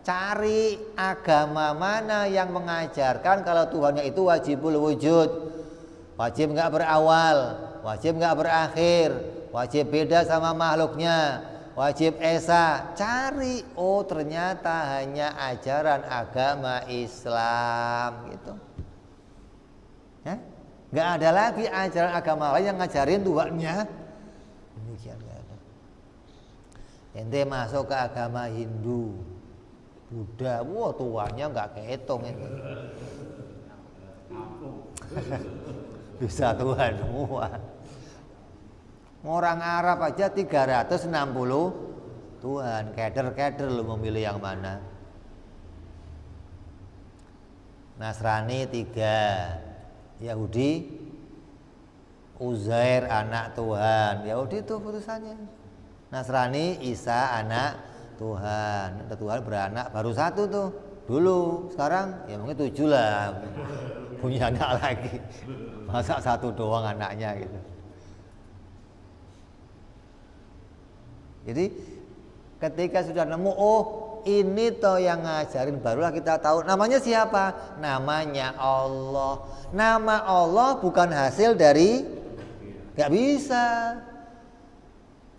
Cari agama mana yang mengajarkan kalau Tuhannya itu wajibul wujud, wajib gak berawal, wajib gak berakhir, wajib beda sama makhluknya, wajib esa. Cari, oh ternyata hanya ajaran agama Islam gitu. Nggak ada lagi ajaran agama lain yang ngajarin Tuhannya. Demikian nggak ada. Ente masuk ke agama Hindu, Buddha, wah Tuhannya nggak kehitung itu. Bisa Tuhan semua. Orang Arab aja 360 Tuhan. Keder lu memilih yang mana? Nasrani 3, Yahudi Uzair anak Tuhan. Yahudi itu putusannya. Nasrani Isa anak Tuhan. Tuhan beranak baru 1 tuh dulu. Sekarang ya mungkin 7 lah. Punya anak lagi. Masa 1 doang anaknya gitu. Jadi ketika sudah nemu, oh ini toh yang ngajarin, barulah kita tahu namanya siapa? Namanya Allah. Nama Allah bukan hasil dari, gak bisa.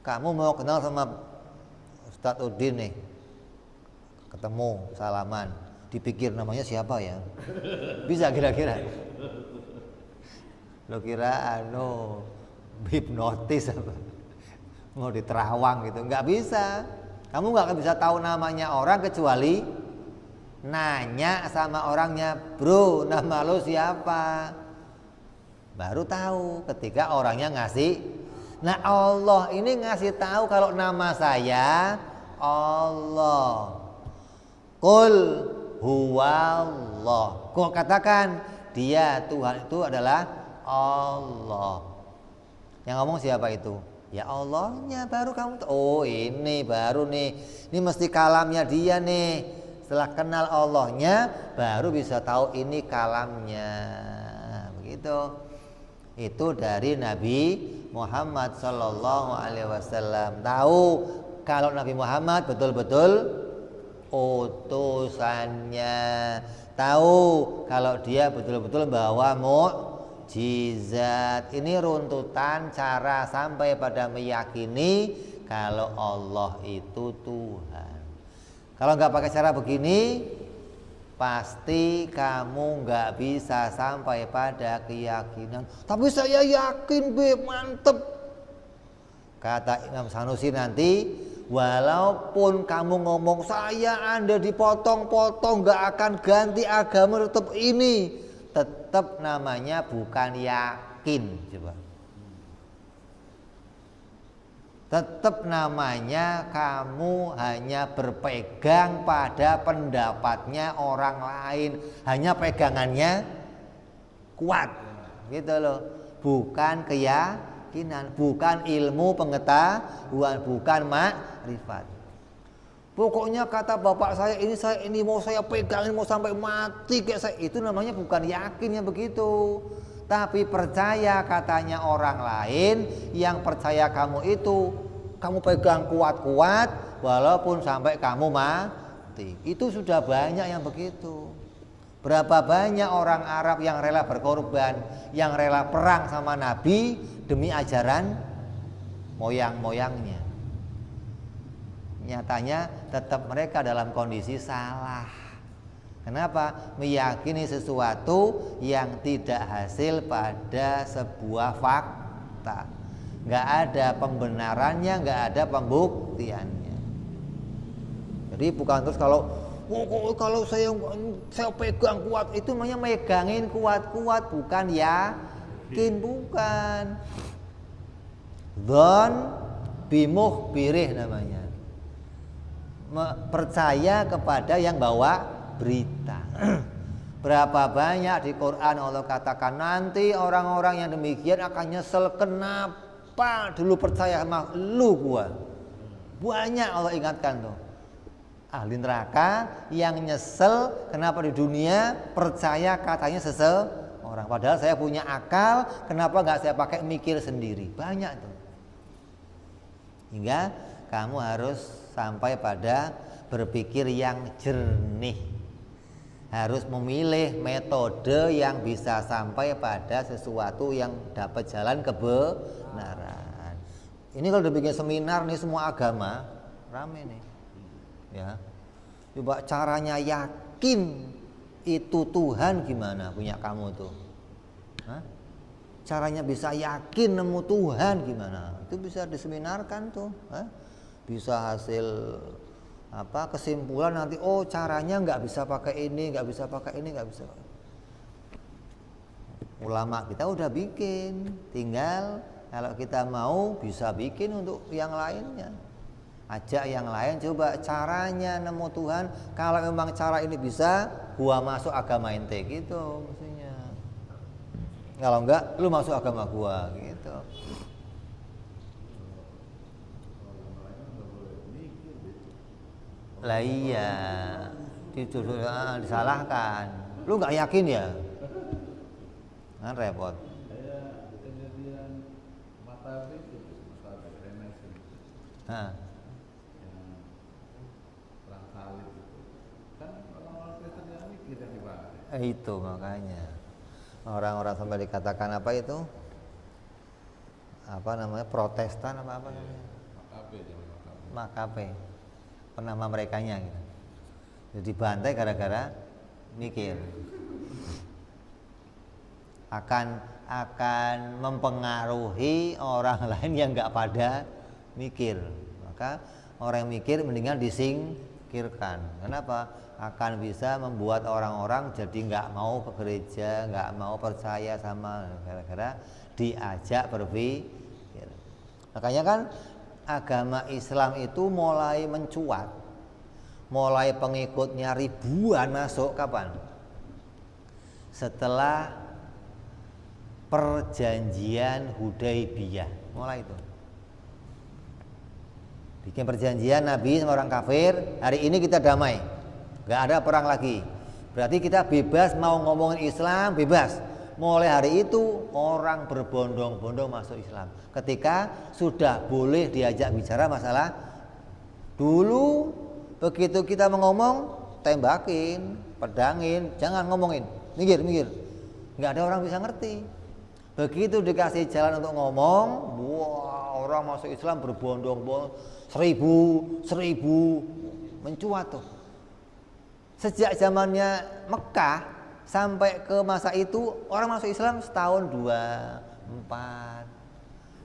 Kamu mau kenal sama Ustadz Udin nih, ketemu salaman, dipikir namanya siapa ya? Bisa kira-kira? Lo kira hipnotis apa? Mau diterawang gitu? Nggak bisa. Kamu nggak akan bisa tahu namanya orang kecuali nanya sama orangnya, bro, nama lo siapa? Baru tahu ketika orangnya ngasih. Nah Allah ini ngasih tahu kalau nama saya Allah. Qul huwallah. Kau katakan dia Tuhan itu adalah Allah. Yang ngomong siapa itu? Ya Allahnya. Baru kamu tahu, oh ini baru nih, ini mesti kalamnya dia nih. Setelah kenal Allahnya baru bisa tahu ini kalamnya. Begitu. Itu dari Nabi Muhammad Sallallahu Alaihi Wasallam. Tahu kalau Nabi Muhammad betul-betul utusannya. Tahu kalau dia betul-betul bawa mukjizat. Ini runtutan cara sampai pada meyakini kalau Allah itu Tuhan. Kalau nggak pakai cara begini, pasti kamu nggak bisa sampai pada keyakinan. Tapi saya yakin, mantep. Kata Imam Sanusi nanti, walaupun kamu ngomong saya Anda dipotong-potong nggak akan ganti agama tetap ini, tetap namanya bukan yakin. Coba. Tetap namanya kamu hanya berpegang pada pendapatnya orang lain, hanya pegangannya kuat, gitu loh. Bukan keyakinan, bukan ilmu pengetahuan, bukan makrifat. Pokoknya kata bapak saya ini mau saya pegangin mau sampai mati kayak saya, itu namanya bukan yakin yang begitu. Tapi percaya katanya orang lain, yang percaya kamu itu kamu pegang kuat-kuat walaupun sampai kamu mati. Itu sudah banyak yang begitu. Berapa banyak orang Arab yang rela berkorban, yang rela perang sama Nabi demi ajaran moyang-moyangnya. Nyatanya tetap mereka dalam kondisi salah. Kenapa? Meyakini sesuatu yang tidak hasil pada sebuah fakta. Nggak ada pembenarannya, nggak ada pembuktiannya. Jadi bukan terus kalau saya pegang kuat, itu namanya megangin kuat-kuat, bukan yakin, bukan. Dzon bimukhbirih namanya. Percaya kepada yang bawa berita. Berapa banyak di Quran Allah katakan nanti orang-orang yang demikian akan nyesel, kenapa dulu percaya sama lu gua. Banyak Allah ingatkan tuh. Ahli neraka yang nyesel kenapa di dunia percaya katanya seseorang, padahal saya punya akal, kenapa nggak saya pakai mikir sendiri. Banyak tuh. Hingga kamu harus sampai pada berpikir yang jernih. Harus memilih metode yang bisa sampai pada sesuatu yang dapat jalan kebenaran. Ini kalau udah bikin seminar nih semua agama rame nih. Ya. Coba caranya yakin itu Tuhan gimana punya kamu tuh? Hah? Caranya bisa yakin nemu Tuhan gimana? Itu bisa diseminarkan tuh. Hah? Bisa hasil kesimpulan nanti, oh caranya nggak bisa pakai ini, nggak bisa pakai ini, nggak bisa. Ulama kita udah bikin, tinggal kalau kita mau bisa bikin untuk yang lainnya. Ajak yang lain, coba caranya nemu Tuhan. Kalau memang cara ini bisa, gua masuk agama ente gitu maksudnya. Kalau enggak, lu masuk agama gua gitu. Lah iya, disalahkan. Lu nggak yakin ya? Kan repot. Kejadian mata itu, Hah. perang salib itu, kan orang-orang Kristen yang mikir yang dibahas. Itu makanya orang-orang sampai dikatakan apa itu? Apa namanya? Protestan apa namanya? Makabe. Penama merekanya gitu. Jadi bantai gara-gara mikir. Akan mempengaruhi orang lain yang nggak pada mikir. Maka orang yang mikir mendingan disingkirkan. Kenapa? Akan bisa membuat orang-orang jadi nggak mau ke gereja, nggak mau percaya sama, gara-gara diajak berpikir. Makanya kan agama Islam itu mulai mencuat, mulai pengikutnya ribuan masuk kapan? Setelah perjanjian Hudaibiyah, mulai itu. Bikin perjanjian Nabi sama orang kafir, hari ini kita damai, nggak ada perang lagi. Berarti kita bebas mau ngomongin Islam, bebas. Mulai hari itu orang berbondong-bondong masuk Islam. Ketika sudah boleh diajak bicara masalah, dulu begitu kita mau ngomong, tembakin, pedangin, jangan ngomongin, minggir. Nggak ada orang bisa ngerti. Begitu dikasih jalan untuk ngomong, wah orang masuk Islam berbondong-bondong, seribu mencuat tuh. Sejak zamannya Mekah sampai ke masa itu orang masuk Islam setahun 2, 4,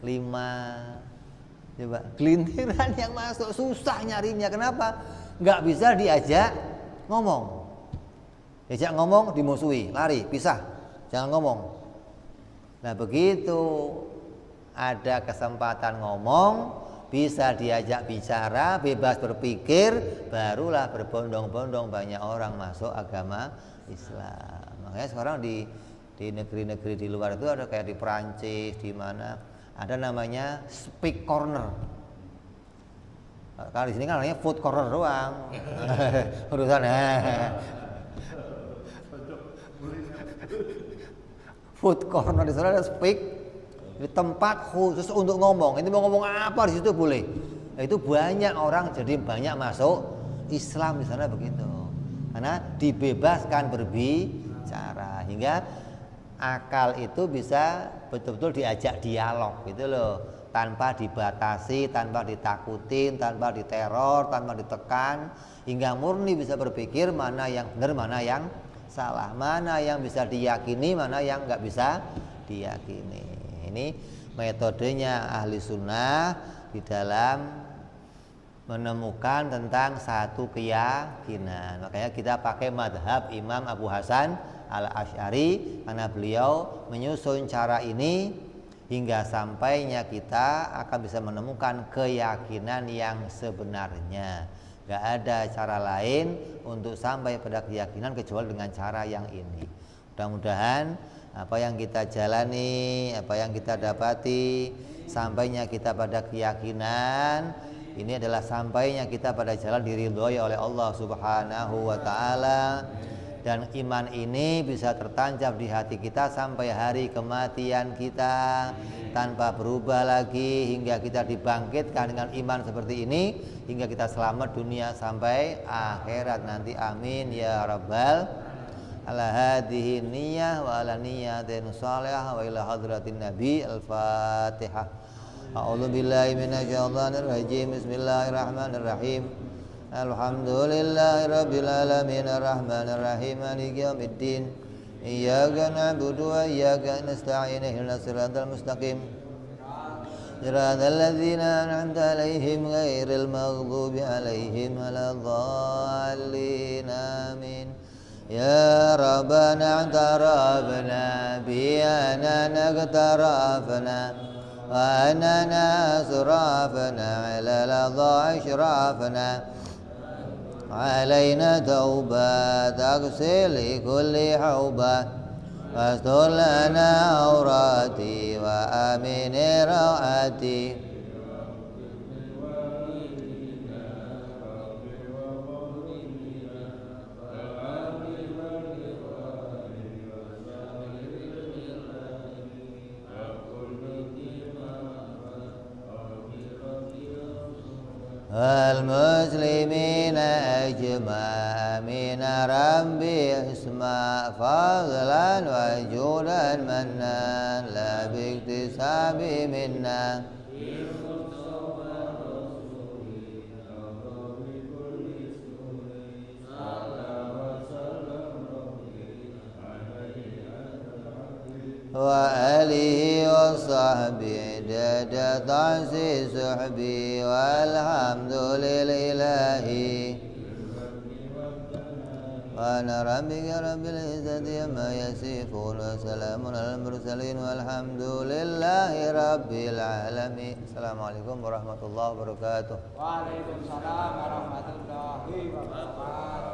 5, Coba gelintiran yang masuk susah nyarinya. Kenapa? Nggak bisa diajak ngomong. Diajak ngomong dimusuhi, lari, pisah, jangan ngomong. Nah begitu ada kesempatan ngomong, bisa diajak bicara, bebas berpikir, barulah berbondong-bondong banyak orang masuk agama Islam. Makanya sekarang di negeri-negeri di luar itu ada kayak di Perancis, di mana ada namanya speak corner. Kalau di sini kan namanya food corner doang. Urusan food corner di sana ada speak, di tempat khusus untuk ngomong. Ini mau ngomong apa di situ boleh. Nah, itu banyak orang jadi banyak masuk Islam di sana begitu. Karena dibebaskan berbicara hingga akal itu bisa betul-betul diajak dialog gitu loh, tanpa dibatasi, tanpa ditakutin, tanpa diteror, tanpa ditekan, hingga murni bisa berpikir mana yang benar, mana yang salah, mana yang bisa diyakini, mana yang nggak bisa diyakini. Ini metodenya ahli sunnah di dalam menemukan tentang satu keyakinan. Makanya kita pakai madhab Imam Abu Hasan Al-Asy'ari karena beliau menyusun cara ini hingga sampainya kita akan bisa menemukan keyakinan yang sebenarnya. Gak ada cara lain untuk sampai pada keyakinan kecuali dengan cara yang ini. Mudah-mudahan apa yang kita jalani, apa yang kita dapati, sampainya kita pada keyakinan ini adalah sampainya kita pada jalan diridhoi oleh Allah Subhanahu wa ta'ala. Dan iman ini bisa tertancap di hati kita sampai hari kematian kita tanpa berubah lagi hingga kita dibangkitkan dengan iman seperti ini hingga kita selamat dunia sampai akhirat nanti. Amin ya rabbal ala hadhihi niyyah wa ala niyatin shalihah wa ila hadratin nabi. Al-Fatihah. A'udzu billahi minasyaitonir rajim. Bismillahirrahmanirrahim. Alhamdulillahi rabbil alamin arrahmanir rahim maliki yaumiddin iyyaka na'budu wa iyyaka nasta'in ihdinas siratal mustaqim siratal ladzina an'amta 'alaihim ghairil maghdubi 'alaihim waladdallin amin. Ya rabbana i'tarafna bi anana i'tarafna wa anana asrafna 'ala ladha ashrafna علينا توبة تغسل لكل حوبة واستر لنا عوراتي وآمن روعاتي والمسلمين أجمع من ربي اسمع فضلا وجودا منا لا باكتساب منا وآله وصحبه عدد تعسي سحبي والحمد لله وأنا ربك رب العزة عما يصفون وسلام على المرسلين والحمد لله رب العالمين. Assalamualaikum warahmatullahi wabarakatuh. Waalaikumsalam warahmatullahi wabarakatuh.